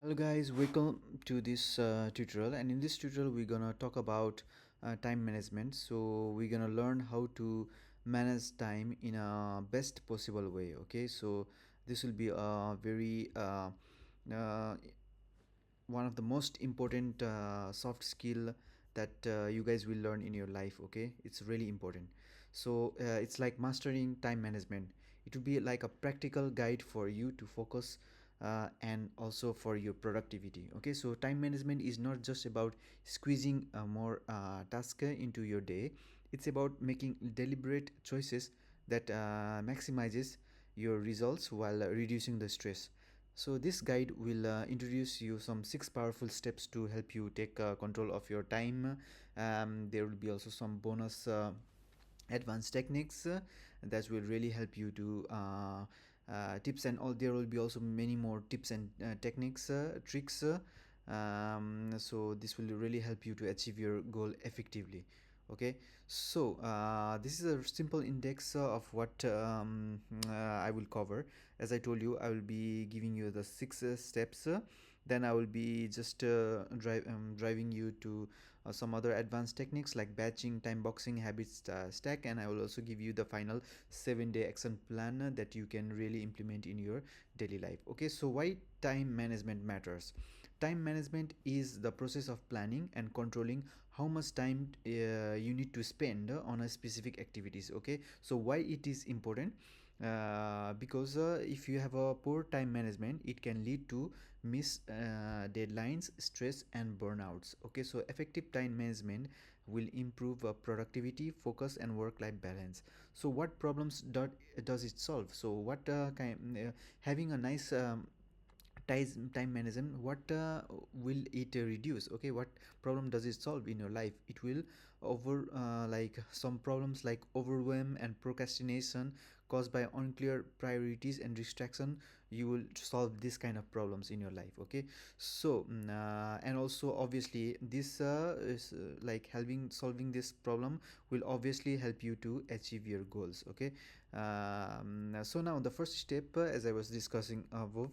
Hello guys, welcome to this tutorial, and in this tutorial we're gonna talk about time management. So we're gonna learn how to manage time in a best possible way. Okay, so this will be a very uh, one of the most important soft skill that you guys will learn in your life. Okay, it's really important. So it's like mastering time management. It will be like a practical guide for you to focus and also for your productivity. Okay, so time management is not just about squeezing more task into your day. It's about making deliberate choices that maximizes your results while reducing the stress. So this guide will introduce you some 6 powerful steps to help you take control of your time. There will be also some bonus advanced techniques that will really help you to tips, and all there will be also many more tips and techniques, tricks. So this will really help you to achieve your goal effectively. Okay, so this is a simple index of what I will cover. As I told you, I will be giving you the 6 steps. Then I will be just driving you to some other advanced techniques like batching, time boxing, habits stack, and I will also give you the final 7-day action plan that you can really implement in your daily life. Okay, so why time management matters? Time management is the process of planning and controlling how much time you need to spend on a specific activities. Okay, so why it is important? Because if you have a poor time management, it can lead to miss deadlines, stress, and burnouts. Okay, so effective time management will improve productivity, focus, and work-life balance. So what problems does it solve? So what having a nice time management, what will it reduce? Okay, what problem does it solve in your life? It will over like some problems like overwhelm and procrastination caused by unclear priorities and distraction. You will solve this kind of problems in your life. Okay, so and also obviously this is like helping solving this problem will obviously help you to achieve your goals. Okay, so now the first step, as I was discussing above,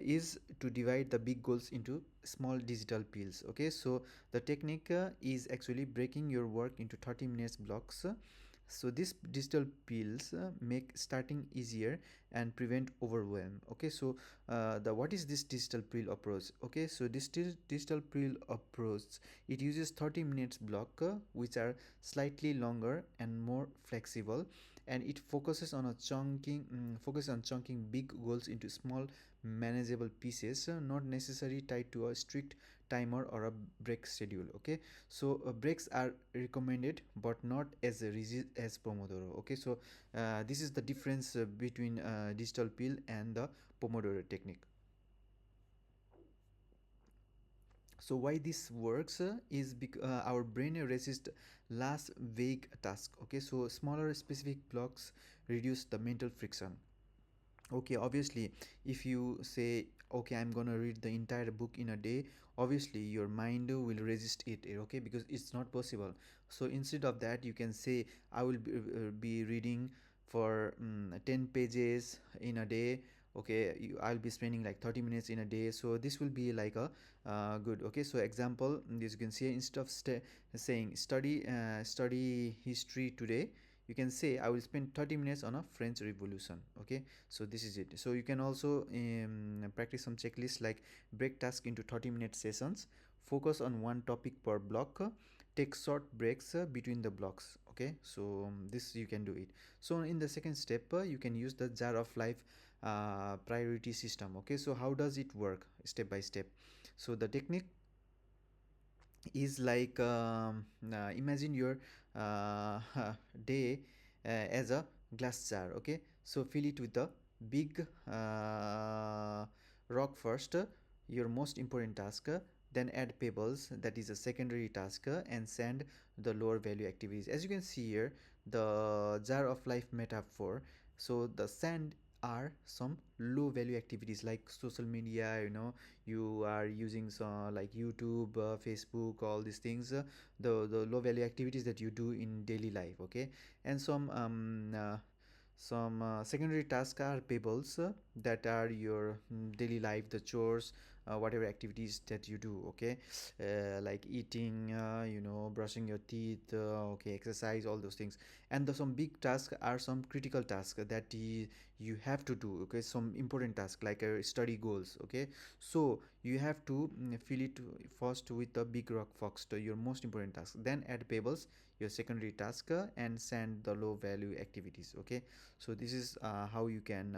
is to divide the big goals into small digital pills. Okay, so the technique is actually breaking your work into 30 minutes blocks. So these digital pills make starting easier and prevent overwhelm. Okay, so the what is this digital pill approach? Okay, so this digital pill approach, it uses 30 minutes block which are slightly longer and more flexible, and it focuses on chunking big goals into small manageable pieces, not necessarily tied to a strict timer or a break schedule. Okay, so breaks are recommended but not as rigid as Pomodoro. Okay, so this is the difference between digital pill and the Pomodoro technique. So why this works is because our brain resists last vague task. Okay, so smaller specific blocks reduce the mental friction. Okay, obviously if you say, okay, I'm gonna read the entire book in a day, obviously your mind will resist it. Okay, because it's not possible. So instead of that, you can say I will be reading for 10 pages in a day. Okay, I'll be spending like 30 minutes in a day, so this will be like a good. Okay, so example, as you can see, instead of saying study history today, you can say I will spend 30 minutes on a French Revolution. Okay, so this is it. So you can also practice some checklists like break task into 30-minute sessions, focus on one topic per block, take short breaks between the blocks. Okay, so this you can do it. So in the second step, you can use the jar of life priority system. Okay, so how does it work step by step? So the technique is like imagine your day as a glass jar. Okay, so fill it with the big rock first, your most important task, then add pebbles, that is a secondary task, and sand, the lower value activities. As you can see here, the jar of life metaphor, so the sand are some low value activities like social media. You are using some like YouTube, Facebook, all these things, the low value activities that you do in daily life. Okay, and some secondary tasks are pebbles that are your daily life, the chores, whatever activities that you do, okay, like eating, brushing your teeth, okay, exercise, all those things. And some big tasks are some critical tasks that you have to do, okay, some important tasks like study goals, okay. So you have to fill it first with the big rock fox, your most important task, then add pebbles, your secondary task, and send the low value activities, okay. So this is how you can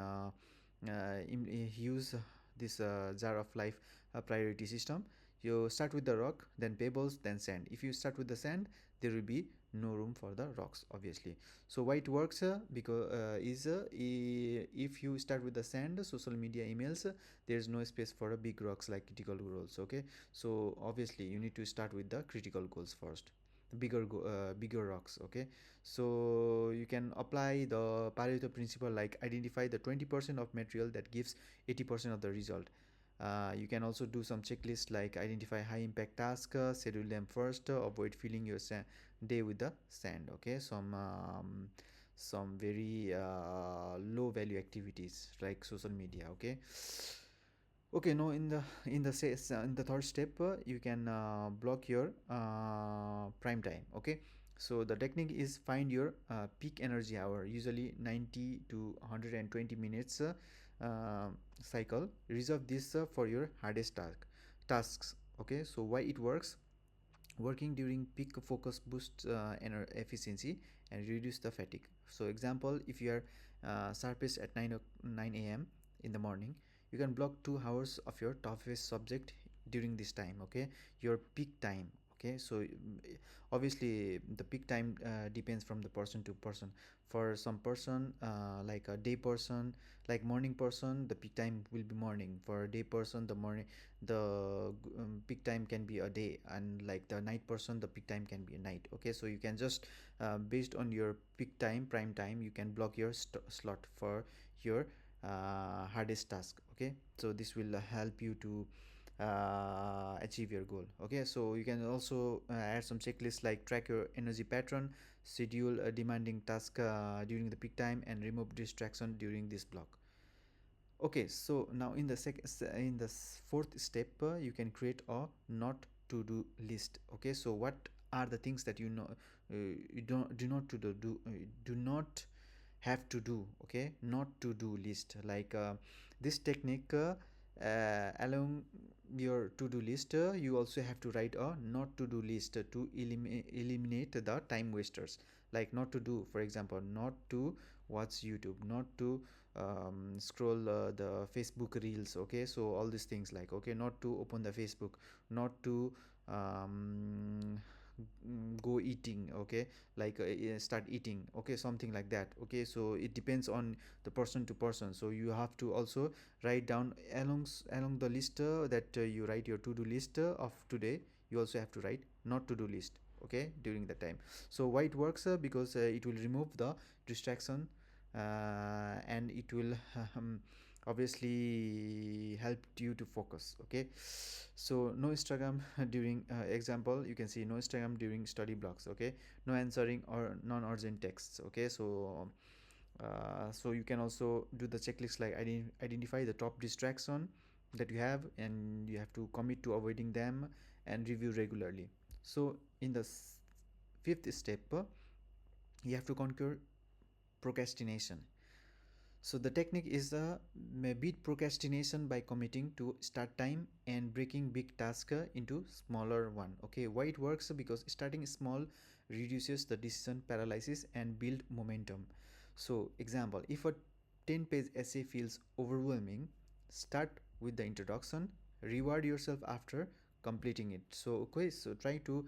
use this jar of life priority system. You start with the rock, then pebbles, then sand. If you start with the sand, there will be no room for the rocks, obviously. So why it works, because if you start with the sand, social media emails, there's no space for a big rocks like critical goals, okay. So obviously you need to start with the critical goals first, bigger rocks, okay. So you can apply the Pareto principle, like identify the 20% of material that gives 80% of the result. You can also do some checklists like identify high impact tasks, schedule them first, avoid filling your day with the sand, okay. Some very low value activities like social media, okay. Okay, now in the third step, you can block your prime time, okay. So the technique is find your peak energy hour, usually 90 to 120 minutes uh, cycle. Reserve this for your hardest tasks, okay. So why it works: working during peak focus boosts efficiency and reduce the fatigue. So example, if you are sharpest at 9 a.m. in the morning, you can block 2 hours of your toughest subject during this time, okay, your peak time, okay. So obviously the peak time depends from the person to person. For some person, like a day person, like morning person, the peak time will be morning. For a day person, the peak time can be a day, and like the night person, the peak time can be a night, okay. So you can just based on your peak time, prime time, you can block your slot for your hardest task, okay. So this will help you to achieve your goal, okay. So you can also add some checklists like track your energy pattern, schedule a demanding task during the peak time, and remove distraction during this block. Okay, so now in the fourth step, you can create a not to do list, okay. So what are the things that you don't do not to do not have to do, okay, not to do list, like this technique, along your to do list, you also have to write a not to do list to eliminate the time wasters. Like not to do, for example, not to watch YouTube, not to scroll the Facebook reels, okay. So all these things, like, okay, not to open the Facebook, not to um, go eating, okay, like start eating, okay, something like that, okay. So it depends on the person to person. So you have to also write down along the list that you write your to do list of today. You also have to write not to do list, okay, during the time. So why it works, because it will remove the distraction, and it will obviously help you to focus, okay. So no Instagram during example, you can see no Instagram during study blocks, okay. No answering or non-urgent texts, okay. So you can also do the checklist like identify the top distraction that you have, and you have to commit to avoiding them and review regularly. So in the fifth step, you have to conquer procrastination. So the technique is beat procrastination by committing to start time and breaking big task into smaller one. Okay, why it works? Because starting small reduces the decision paralysis and build momentum. So example, if a 10-page essay feels overwhelming, start with the introduction, reward yourself after completing it. So okay, so try to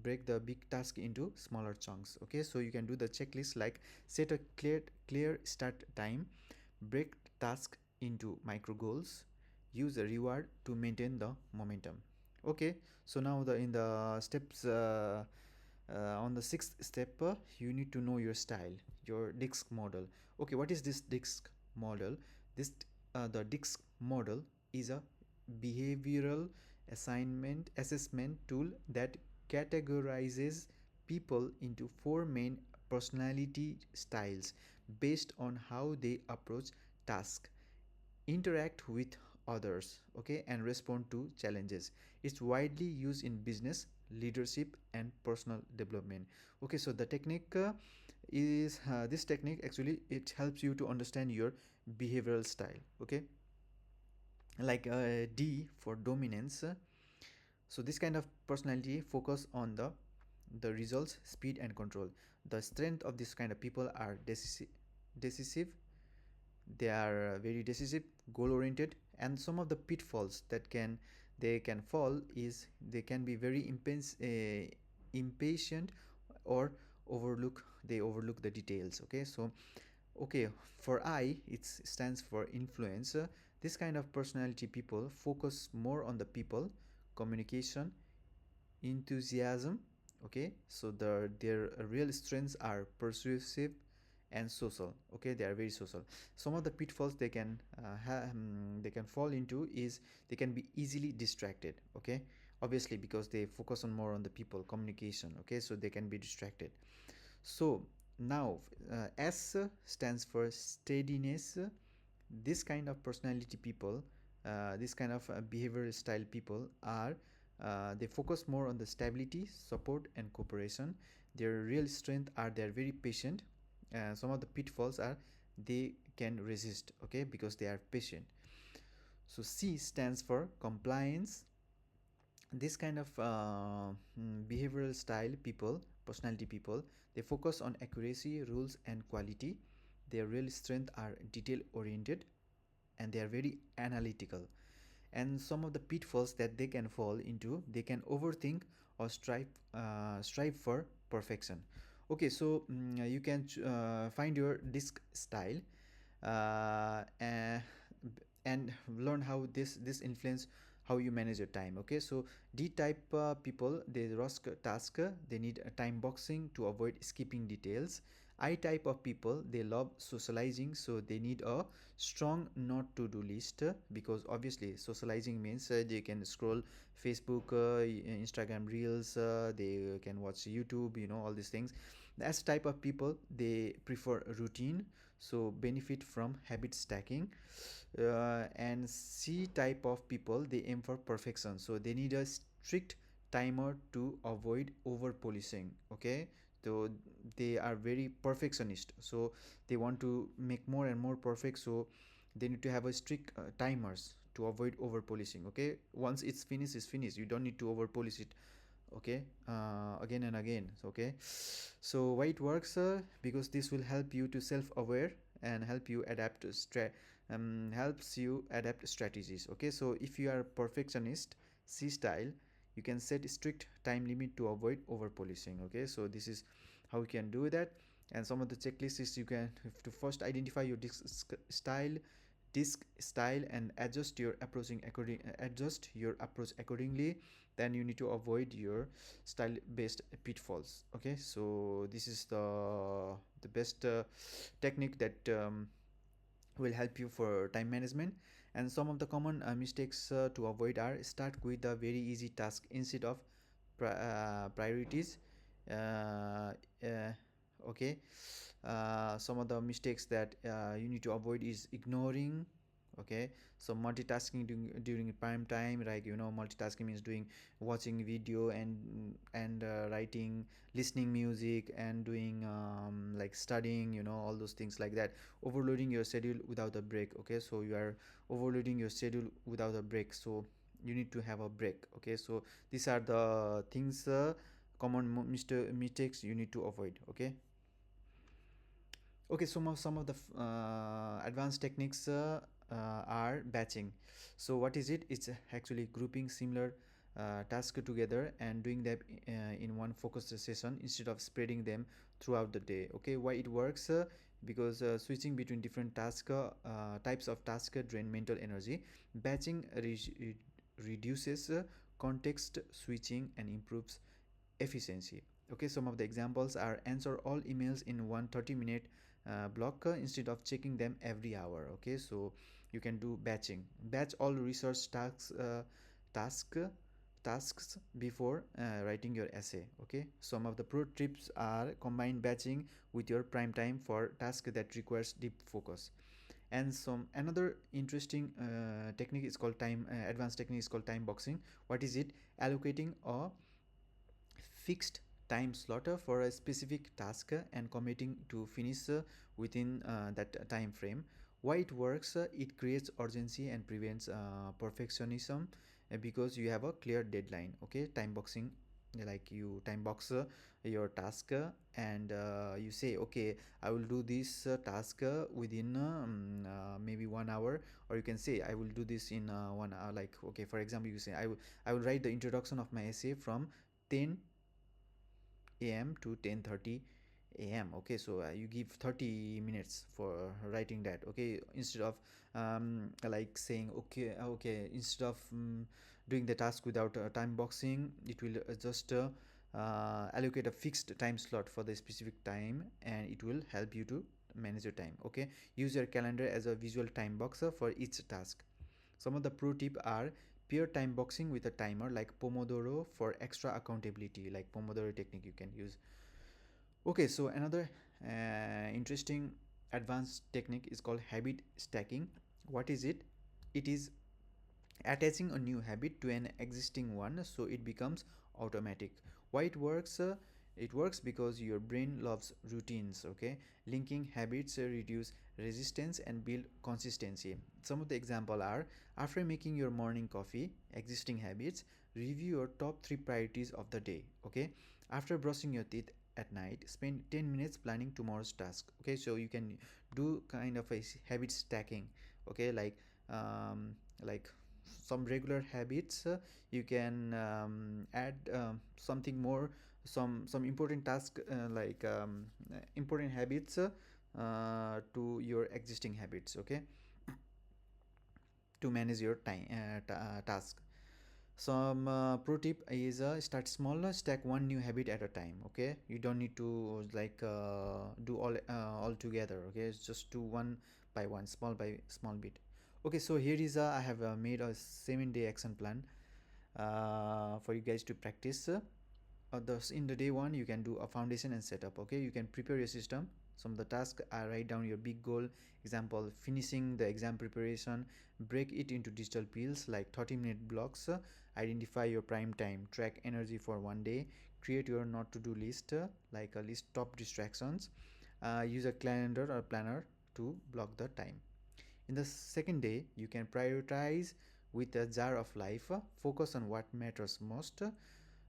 break the big task into smaller chunks, okay. So you can do the checklist like set a clear start time, break task into micro goals, use a reward to maintain the momentum, okay. So now the in the steps on the sixth step, you need to know your style, your DISC model. Okay, what is this DISC model? This The DISC model is a behavioral assignment assessment tool that categorizes people into four main personality styles based on how they approach tasks, interact with others, okay, and respond to challenges. It's widely used in business, leadership, and personal development. Okay, so the technique is this technique actually it helps you to understand your behavioral style. Okay, like D for dominance. So this kind of personality focus on the results, speed, and control. The strength of this kind of people are decisive. They are very decisive, goal oriented, and some of the pitfalls that they can fall is they can be very impatient, or overlook the details. Okay, so okay, for I it stands for influence. This kind of personality people focus more on the people, communication, enthusiasm. Okay, so their real strengths are persuasive and social. Okay, they are very social. Some of the pitfalls they can fall into is they can be easily distracted. Okay, obviously because they focus on more on the people, communication. Okay, so they can be distracted. So now S stands for steadiness. This kind of personality people, this kind of behavioral style people are they focus more on the stability, support, and cooperation. Their real strength are they are very patient. Some of the pitfalls are they can resist, okay, because they are patient. So C stands for compliance. This kind of behavioral style people, personality people, they focus on accuracy, rules, and quality. Their real strength are detail oriented, and they are very analytical. And some of the pitfalls that they can fall into, they can overthink or strive for perfection. Okay, so you can find your disc style, and learn how this influence how you manage your time. Okay, so D type people, they rush task, they need a time boxing to avoid skipping details. I type of people, they love socializing, so they need a strong not to do list, because obviously socializing means they can scroll Facebook, Instagram reels, they can watch YouTube, all these things. As type of people, they prefer routine, so benefit from habit stacking. And C type of people, they aim for perfection, so they need a strict timer to avoid over policing. Okay, so they are very perfectionist, so they want to make more and more perfect, so they need to have a strict timers to avoid over policing. Okay, once it's finished, you don't need to over polish it. Okay, again and again. Okay, so why it works, because this will help you to self-aware and helps you adapt strategies. Okay, so if you are perfectionist, C style, you can set strict time limit to avoid over policing. Okay, so this is how you can do that. And some of the checklists is you can have to first identify your disc style and adjust your approach accordingly. Then you need to avoid your style based pitfalls. Okay, so this is the best technique that will help you for time management. And some of the common mistakes to avoid are: start with a very easy task instead of priorities. uh, uh, okay, some of the mistakes that you need to avoid is ignoring. Okay, so multitasking during prime time, like multitasking means doing watching video and writing, listening music, and doing like studying, all those things like that. Overloading your schedule without a break. Okay, so you are overloading your schedule without a break, so you need to have a break. Okay, so these are the things, common mistakes you need to avoid. Okay. Okay, some of the advanced techniques are batching. So what is it? It's actually grouping similar tasks together and doing them in one focused session instead of spreading them throughout the day. Okay, why it works? Because switching between different types of tasks drain mental energy. Batching reduces context switching and improves efficiency. Okay, some of the examples are: answer all emails in one 30-minute block instead of checking them every hour. Okay, so you can do batching. Batch all research task tasks before writing your essay. Okay, some of the pro tips are: combine batching with your prime time for tasks that requires deep focus. And some another interesting technique is called time advanced technique is called time boxing. What is it? Allocating a fixed time slot for a specific task and committing to finish within that time frame. Why it works? It creates urgency and prevents perfectionism because you have a clear deadline. Okay, time boxing, like you time box your task and you say, okay, I will do this task within maybe 1 hour, or you can say I will do this in 1 hour. Like, okay, for example, you say I will write the introduction of my essay from 10 a.m. to 10:30 a.m. Okay, so you give 30 minutes for writing that. Okay, instead of like saying, okay, instead of doing the task without time boxing, it will just allocate a fixed time slot for the specific time, and it will help you to manage your time. Okay, use your calendar as a visual time boxer for each task. Some of the pro tip are: peer time boxing with a timer like Pomodoro for extra accountability, like Pomodoro technique you can use. Okay, so another interesting advanced technique is called habit stacking. What is it? It is attaching a new habit to an existing one so it becomes automatic. Why it works? It works because your brain loves routines. Okay, linking habits reduce resistance and build consistency. Some of the example are: after making your morning coffee, existing habits, review your top 3 priorities of the day. Okay, after brushing your teeth at night, spend 10 minutes planning tomorrow's task. Okay, so you can do kind of a habit stacking. Okay, like some regular habits, you can add something more, some important task, important habits to your existing habits. Okay, to manage your time task. Some pro tip is start small, stack one new habit at a time. Okay, you don't need to do all together. Okay, it's just do one by one, small by small bit. Okay, so here is I have made a 7-day action plan for you guys to practice. Thus in the day one you can do a foundation and setup. Okay, you can prepare your system. Some of the tasks are: write down your big goal, example finishing the exam preparation, break it into digital pills like 30-minute blocks, identify your prime time, track energy for one day, create your not to do list, like a list top distractions, use a calendar or planner to block the time. In the second day, you can prioritize with a jar of life, focus on what matters most.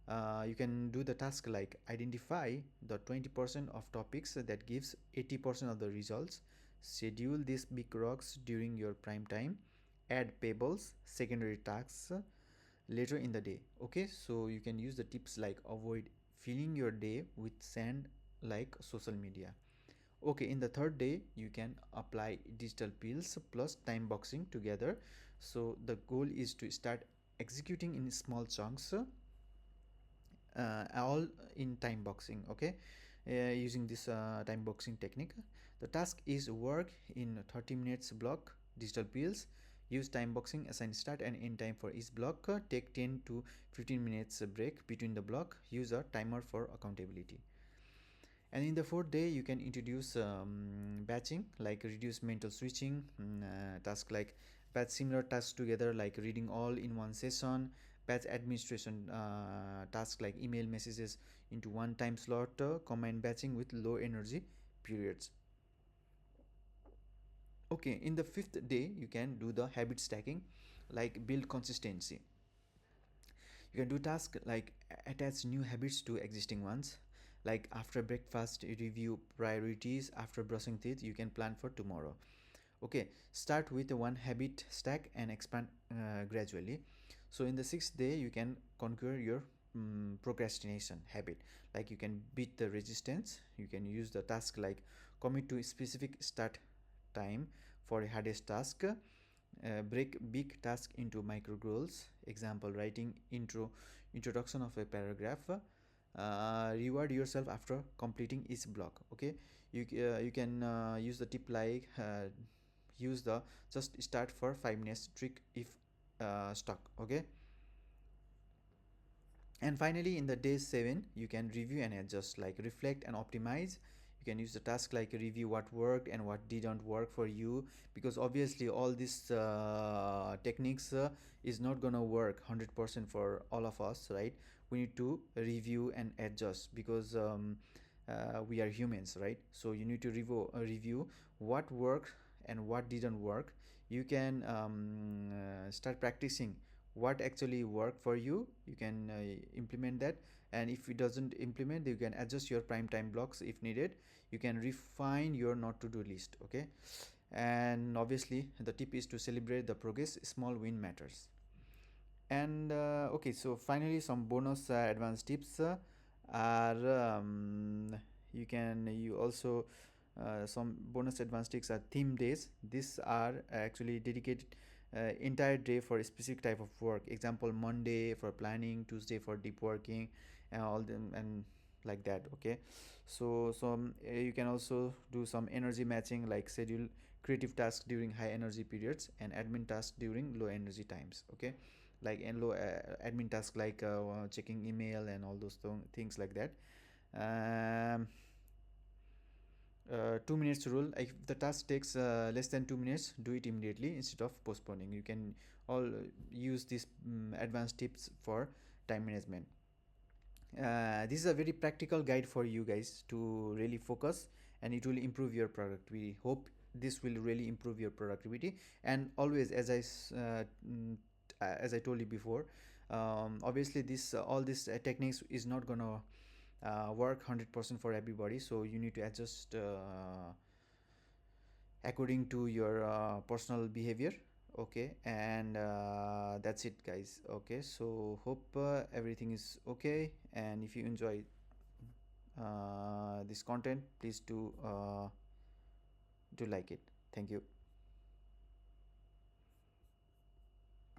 You can do the task like identify the 20% of topics that gives 80% of the results, schedule these big rocks during your prime time, add payables, secondary tasks later in the day. Okay, so you can use the tips like avoid filling your day with sand like social media. Okay, in the third day you can apply digital pills plus time boxing together. So the goal is to start executing in small chunks, all in time boxing. Okay, using this time boxing technique, the task is work in 30 minutes block, digital pills, use time boxing, assign start and end time for each block, take 10 to 15 minutes break between the block, use a timer for accountability. And in the fourth day you can introduce batching, like reduce mental switching. Task like batch similar tasks together like reading all in one session, batch administration task like email messages into one time slot, combine batching with low energy periods. Okay, in the fifth day you can do the habit stacking, like build consistency. You can do tasks like attach new habits to existing ones, like after breakfast you review priorities, after brushing teeth you can plan for tomorrow. Okay, start with one habit stack and expand gradually. So in the sixth day you can conquer your procrastination habit, like you can beat the resistance. You can use the task like commit to a specific start time for a hardest task, break big task into micro goals, example writing introduction of a paragraph, reward yourself after completing each block. Okay, you can use the tip like use the just start for 5 minutes trick if stuck. Okay, and finally in the day 7 you can review and adjust, like reflect and optimize. You You can use the task like review what worked and what didn't work for you, because obviously all these techniques is not gonna work 100% for all of us, right? We need to review and adjust, because we are humans, right? So you need to review what worked and what didn't work. You can start practicing what actually worked for you. You can implement that, and if it doesn't implement, you can adjust your prime time blocks if needed. You can refine your not to do list. Okay, and obviously the tip is to celebrate the progress. Small win matters. And okay, so finally some bonus advanced tips are you also some bonus advanced tips are theme days. These are actually dedicated entire day for a specific type of work. Example, Monday for planning, Tuesday for deep working, and all them, and like that. Okay, so some you can also do some energy matching, like schedule creative tasks during high energy periods and admin tasks during low energy times. Okay, like and low admin tasks like checking email and all those things like that. um, 2 minutes rule: if the task takes less than 2 minutes, do it immediately instead of postponing. You can all use these advanced tips for time management. This is a very practical guide for you guys to really focus, and it will improve your productivity. Hope this will really improve your productivity. And always, as I told you before, obviously this all these techniques is not gonna work 100% for everybody, so you need to adjust according to your personal behavior. Okay, and that's it guys. Okay, so hope everything is okay, and if you enjoy this content, please do like it. Thank you.